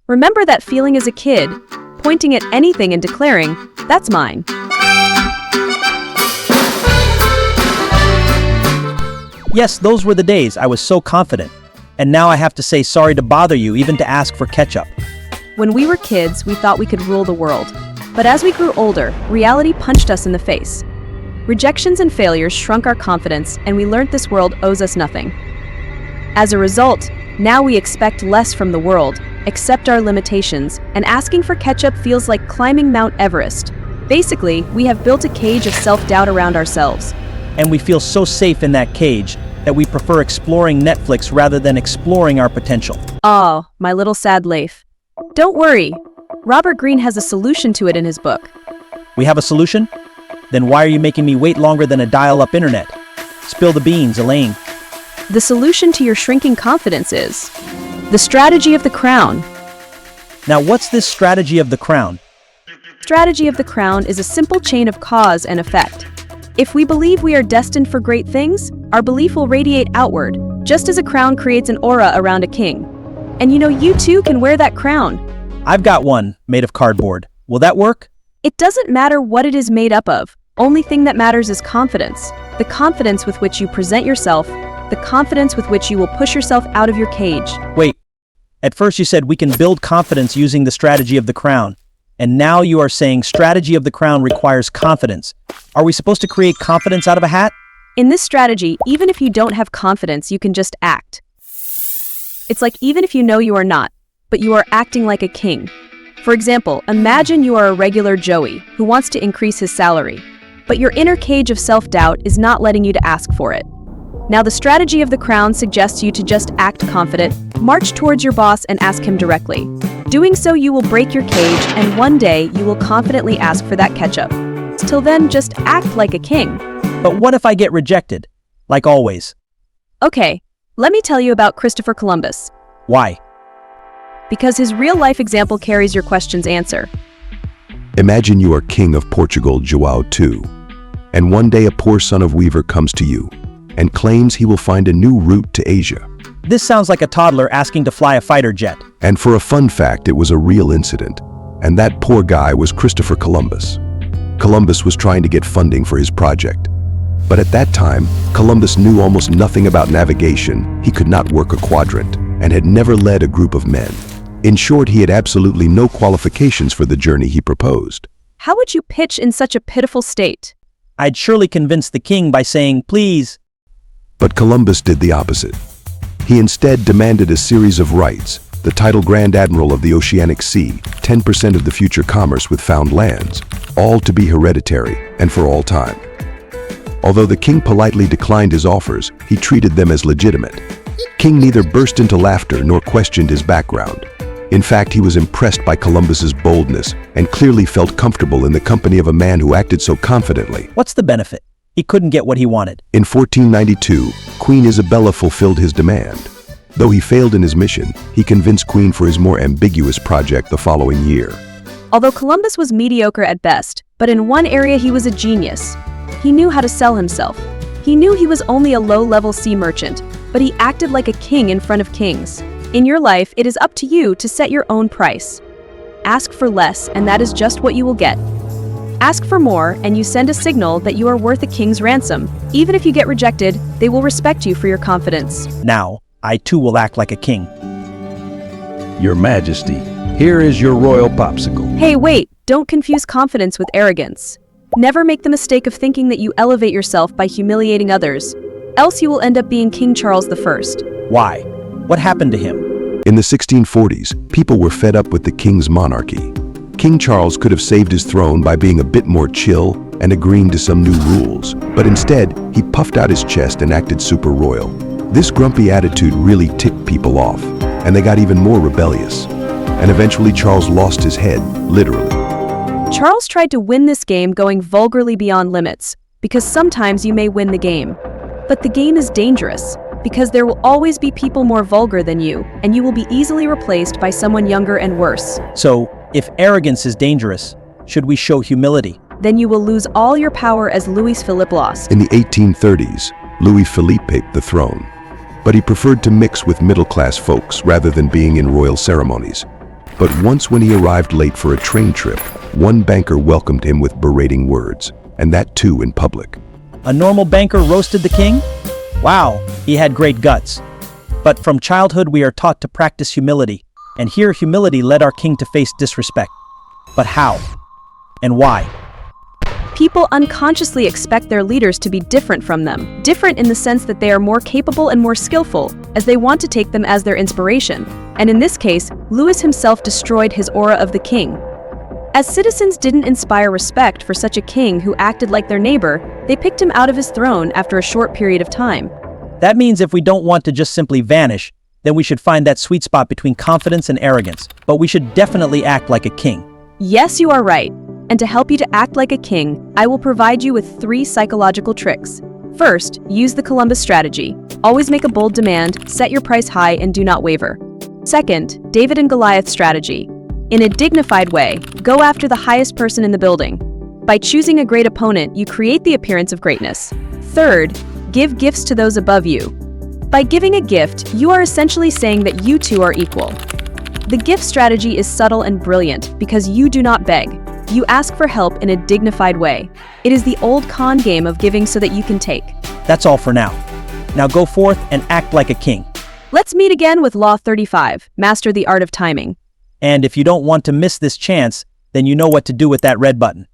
Remember that feeling as a kid, pointing at anything and declaring, "That's mine." Yes, those were the days I was so confident. And now I have to say sorry to bother you even to ask for ketchup. When we were kids, we thought we could rule the world. But as we grew older, reality punched us in the face. Rejections and failures shrunk our confidence, and we learned this world owes us nothing. As a result, now we expect less from the world, accept our limitations, and asking for ketchup feels like climbing Mount Everest. Basically, we have built a cage of self-doubt around ourselves. And we feel so safe in that cage that we prefer exploring Netflix rather than exploring our potential. Oh, my little sad Leif. Don't worry. Robert Greene has a solution to it in his book. We have a solution? Then why are you making me wait longer than a dial-up internet? Spill the beans, Elaine. The solution to your shrinking confidence is the strategy of the crown. Now what's this strategy of the crown? Strategy of the crown is a simple chain of cause and effect. If we believe we are destined for great things, our belief will radiate outward, just as a crown creates an aura around a king. And you too can wear that crown. I've got one, made of cardboard. Will that work? It doesn't matter what it is made up of. Only thing that matters is confidence. The confidence with which you present yourself, the confidence with which you will push yourself out of your cage. Wait, at first you said we can build confidence using the strategy of the crown. And now you are saying strategy of the crown requires confidence. Are we supposed to create confidence out of a hat? In this strategy, even if you don't have confidence, you can just act. It's like even if you know you are not, but you are acting like a king. For example, imagine you are a regular Joey who wants to increase his salary, but your inner cage of self-doubt is not letting you to ask for it. Now the strategy of the crown suggests you to just act confident, march towards your boss and ask him directly. Doing so, you will break your cage, and one day you will confidently ask for that ketchup. Till then, just act like a king. But what if I get rejected? Like always. Okay, let me tell you about Christopher Columbus. Why? Because his real-life example carries your question's answer. Imagine you are king of Portugal, João II, and one day a poor son of weaver comes to you and claims he will find a new route to Asia. This sounds like a toddler asking to fly a fighter jet. And for a fun fact, it was a real incident, and that poor guy was Christopher Columbus. Columbus was trying to get funding for his project. But at that time, Columbus knew almost nothing about navigation, he could not work a quadrant, and had never led a group of men. In short, he had absolutely no qualifications for the journey he proposed. How would you pitch in such a pitiful state? I'd surely convince the king by saying, "Please." But Columbus did the opposite. He instead demanded a series of rights, the title Grand Admiral of the Oceanic Sea, 10% of the future commerce with found lands, all to be hereditary and for all time. Although the king politely declined his offers, he treated them as legitimate. King neither burst into laughter nor questioned his background. In fact, he was impressed by Columbus's boldness and clearly felt comfortable in the company of a man who acted so confidently. What's the benefit? He couldn't get what he wanted. In 1492, Queen Isabella fulfilled his demand. Though he failed in his mission, he convinced Queen for his more ambiguous project the following year. Although Columbus was mediocre at best, but in one area he was a genius. He knew how to sell himself. He knew he was only a low-level sea merchant, but he acted like a king in front of kings. In your life, it is up to you to set your own price. Ask for less, and that is just what you will get. Ask for more, and you send a signal that you are worth a king's ransom. Even if you get rejected, they will respect you for your confidence. Now, I too will act like a king. Your Majesty, here is your royal popsicle. Hey, wait! Don't confuse confidence with arrogance. Never make the mistake of thinking that you elevate yourself by humiliating others. Else you will end up being King Charles I. Why? What happened to him? In the 1640s, people were fed up with the king's monarchy. King Charles could have saved his throne by being a bit more chill and agreeing to some new rules, but instead, he puffed out his chest and acted super royal. This grumpy attitude really ticked people off, and they got even more rebellious. And eventually Charles lost his head, literally. Charles tried to win this game going vulgarly beyond limits, because sometimes you may win the game. But the game is dangerous, because there will always be people more vulgar than you, and you will be easily replaced by someone younger and worse. So, if arrogance is dangerous, should we show humility? Then you will lose all your power as Louis Philippe lost. In the 1830s, Louis Philippe picked the throne, but he preferred to mix with middle-class folks rather than being in royal ceremonies. But once when he arrived late for a train trip, one banker welcomed him with berating words, and that too in public. A normal banker roasted the king? Wow, he had great guts. But from childhood we are taught to practice humility, and here humility led our king to face disrespect. But how? And why? People unconsciously expect their leaders to be different from them, different in the sense that they are more capable and more skillful, as they want to take them as their inspiration. And in this case, Louis himself destroyed his aura of the king. As citizens didn't inspire respect for such a king who acted like their neighbor, they picked him out of his throne after a short period of time. That means if we don't want to just simply vanish, then we should find that sweet spot between confidence and arrogance, but we should definitely act like a king. Yes, you are right. And to help you to act like a king, I will provide you with 3 psychological tricks. First, use the Columbus strategy. Always make a bold demand, set your price high, and do not waver. Second, David and Goliath strategy. In a dignified way, go after the highest person in the building. By choosing a great opponent, you create the appearance of greatness. Third, give gifts to those above you. By giving a gift, you are essentially saying that you two are equal. The gift strategy is subtle and brilliant because you do not beg. You ask for help in a dignified way. It is the old con game of giving so that you can take. That's all for now. Now go forth and act like a king. Let's meet again with Law 35, Master the Art of Timing. And if you don't want to miss this chance, then you know what to do with that red button.